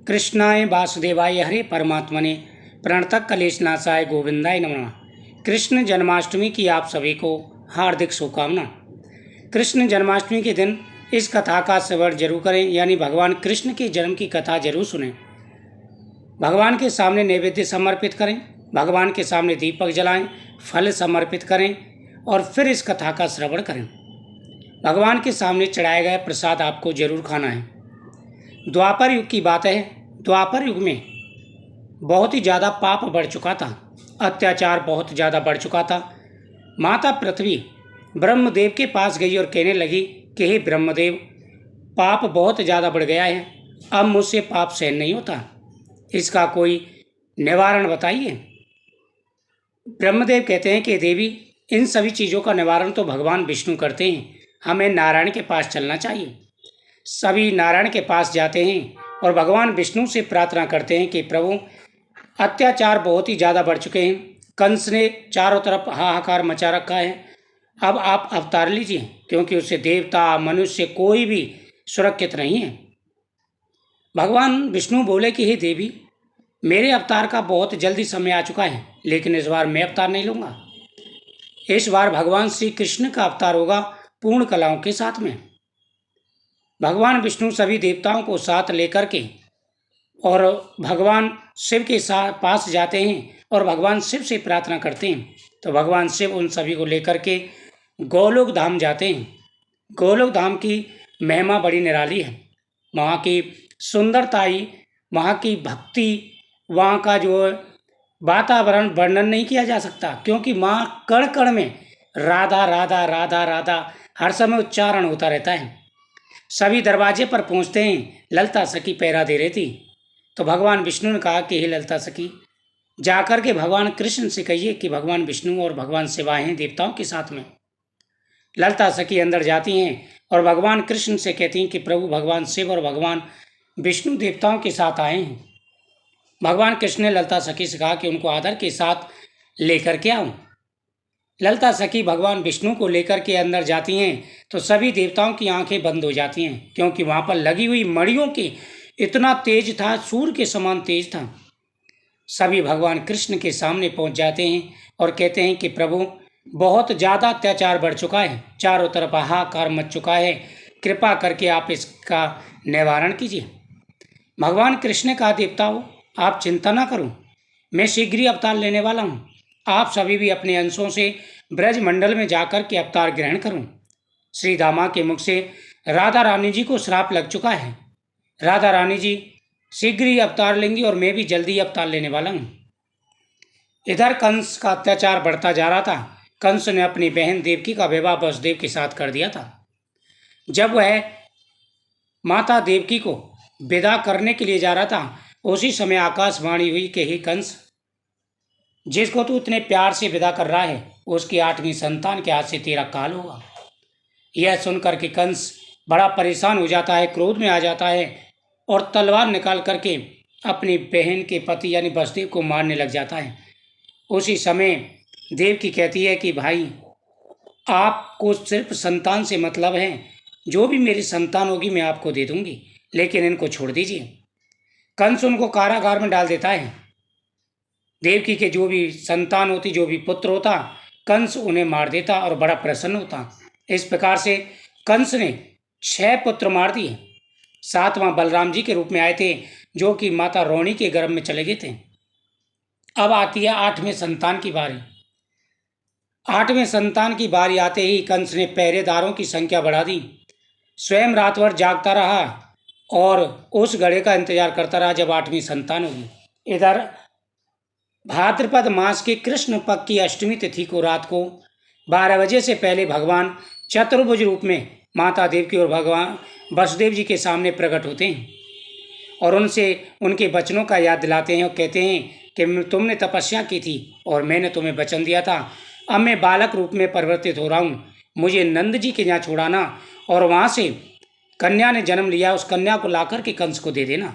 कृष्णाय वासुदेवाय हरे परमात्मने प्रणतः कलेशनाशाय गोविंदाय नमः। कृष्ण जन्माष्टमी की आप सभी को हार्दिक शुभकामना। कृष्ण जन्माष्टमी के दिन इस कथा का श्रवण जरूर करें, यानी भगवान कृष्ण के जन्म की कथा जरूर सुनें। भगवान के सामने नैवेद्य समर्पित करें, भगवान के सामने दीपक जलाएं, फल समर्पित करें और फिर इस कथा का श्रवण करें। भगवान के सामने चढ़ाया गया प्रसाद आपको जरूर खाना है। द्वापर युग की बात है। द्वापर युग में बहुत ही ज़्यादा पाप बढ़ चुका था, अत्याचार बहुत ज़्यादा बढ़ चुका था। माता पृथ्वी ब्रह्मदेव के पास गई और कहने लगी कि हे ब्रह्मदेव, पाप बहुत ज़्यादा बढ़ गया है, अब मुझसे पाप सहन नहीं होता, इसका कोई निवारण बताइए। ब्रह्मदेव कहते हैं कि देवी, इन सभी चीज़ों का निवारण तो भगवान विष्णु करते हैं, हमें नारायण के पास चलना चाहिए। सभी नारायण के पास जाते हैं और भगवान विष्णु से प्रार्थना करते हैं कि प्रभु, अत्याचार बहुत ही ज़्यादा बढ़ चुके हैं, कंस ने चारों तरफ हाहाकार मचा रखा है, अब आप अवतार लीजिए, क्योंकि उससे देवता मनुष्य कोई भी सुरक्षित नहीं है। भगवान विष्णु बोले कि हे देवी, मेरे अवतार का बहुत जल्दी समय आ चुका है, लेकिन इस बार मैं अवतार नहीं लूँगा। इस बार भगवान श्री कृष्ण का अवतार होगा पूर्ण कलाओं के साथ में। भगवान विष्णु सभी देवताओं को साथ लेकर के और भगवान शिव के पास जाते हैं और भगवान शिव से प्रार्थना करते हैं। तो भगवान शिव उन सभी को लेकर के गोलोक धाम जाते हैं। गोलोक धाम की महिमा बड़ी निराली है। वहाँ की सुंदरता ही, वहाँ की भक्ति, वहाँ का जो वातावरण वर्णन नहीं किया जा सकता, क्योंकि माँ कण कण में राधा राधा राधा राधा हर समय उच्चारण होता रहता है। सभी दरवाजे पर पहुँचते हैं, ललिता सखी पहरा दे रही थी। तो भगवान विष्णु ने कहा कि हे ललिता सखी, जाकर के भगवान कृष्ण से कहिए कि भगवान विष्णु और भगवान शिव आए हैं देवताओं के साथ में। ललिता सखी अंदर जाती हैं और भगवान कृष्ण से कहती हैं कि प्रभु, भगवान शिव और भगवान विष्णु देवताओं के साथ आए हैं। भगवान कृष्ण ने ललिता सखी से कहा कि उनको आदर के साथ लेकर के आओ। ललिता सखी भगवान विष्णु को लेकर के अंदर जाती हैं तो सभी देवताओं की आंखें बंद हो जाती हैं, क्योंकि वहाँ पर लगी हुई मणियों की इतना तेज था, सूर्य के समान तेज था। सभी भगवान कृष्ण के सामने पहुँच जाते हैं और कहते हैं कि प्रभु, बहुत ज़्यादा अत्याचार बढ़ चुका है, चारों तरफ हाहाकार मच चुका है, कृपा करके आप इसका निवारण कीजिए। भगवान कृष्ण ने कहा, देवताओं, आप चिंता ना करो, मैं शीघ्र ही अवतार लेने वाला हूँ। आप सभी भी अपने अंशों से ब्रज मंडल में जाकर के अवतार ग्रहण करूं। श्री दामा के मुख से राधा रानी जी को श्राप लग चुका है। राधा रानी जी शीघ्र ही अवतार लेंगी और मैं भी जल्दी अवतार लेने वाला हूँ। इधर कंस का अत्याचार बढ़ता जा रहा था। कंस ने अपनी बहन देवकी का विवाह वसुदेव के साथ कर दिया था। जब वह माता देवकी को विदा करने के लिए जा रहा था, उसी समय आकाशवाणी हुई कि हे कंस, जिसको तू इतने प्यार से विदा कर रहा है, उसकी 8वीं संतान के हाथ से तेरा काल होगा। यह सुनकर के कंस बड़ा परेशान हो जाता है, क्रोध में आ जाता है और तलवार निकाल करके अपनी बहन के पति यानी वसुदेव को मारने लग जाता है। उसी समय देवकी कहती है कि भाई, आपको सिर्फ संतान से मतलब है, जो भी मेरी संतान होगी मैं आपको दे दूंगी, लेकिन इनको छोड़ दीजिए। कंस उनको कारागार में डाल देता है। देवकी के जो भी संतान होती, जो भी पुत्र होता, कंस उन्हें मार देता और बड़ा प्रसन्न होता। इस प्रकार से कंस ने 6 पुत्र मार दिए। 7वां बलराम जी के रूप में आए थे, जो कि माता रोहिणी के गर्भ में चले गए थे। अब आती है 8वें संतान की बारी। 8वें संतान की बारी आते ही कंस ने पहरेदारों की संख्या बढ़ा दी। स्वयं रात भर जागता रहा और उस घड़ी का इंतजार करता रहा जब 8वीं संतान होगी। इधर भाद्रपद मास के कृष्ण पक्ष की अष्टमी तिथि को रात को 12 बजे से पहले भगवान चतुर्भुज रूप में माता देवकी और भगवान वसुदेव जी के सामने प्रकट होते हैं और उनसे उनके वचनों का याद दिलाते हैं और कहते हैं कि तुमने तपस्या की थी और मैंने तुम्हें वचन दिया था, अब मैं बालक रूप में परिवर्तित हो रहा हूँ, मुझे नंद जी के यहाँ छोड़ाना और वहाँ से कन्या ने जन्म लिया, उस कन्या को लाकर के कंस को दे देना।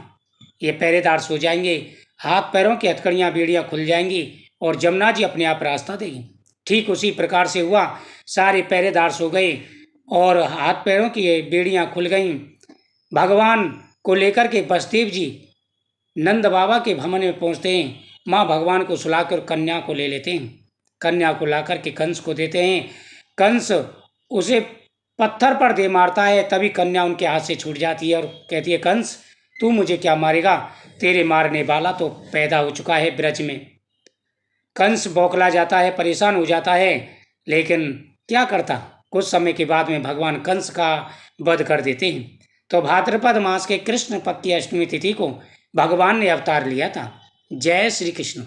ये पहरेदार सो जाएंगे, हाथ पैरों की हथकड़ियाँ बेड़ियाँ खुल जाएंगी और जमुना जी अपने आप रास्ता देगी। ठीक उसी प्रकार से हुआ। सारे पहरेदार सो गए और हाथ पैरों की बेड़ियाँ खुल गईं। भगवान को लेकर के वसुदेव जी नंद बाबा के भवन में पहुंचते हैं। माँ भगवान को सुलाकर कन्या को ले लेते हैं। कन्या को लाकर के कंस को देते हैं। कंस उसे पत्थर पर दे मारता है, तभी कन्या उनके हाथ से छूट जाती है और कहती है, कंस तू मुझे क्या मारेगा, तेरे मारने वाला तो पैदा हो चुका है ब्रज में। कंस बौखला जाता है, परेशान हो जाता है, लेकिन क्या करता। कुछ समय के बाद में भगवान कंस का वध कर देते हैं। तो भाद्रपद मास के कृष्ण पक्ष की अष्टमी तिथि को भगवान ने अवतार लिया था। जय श्री कृष्ण।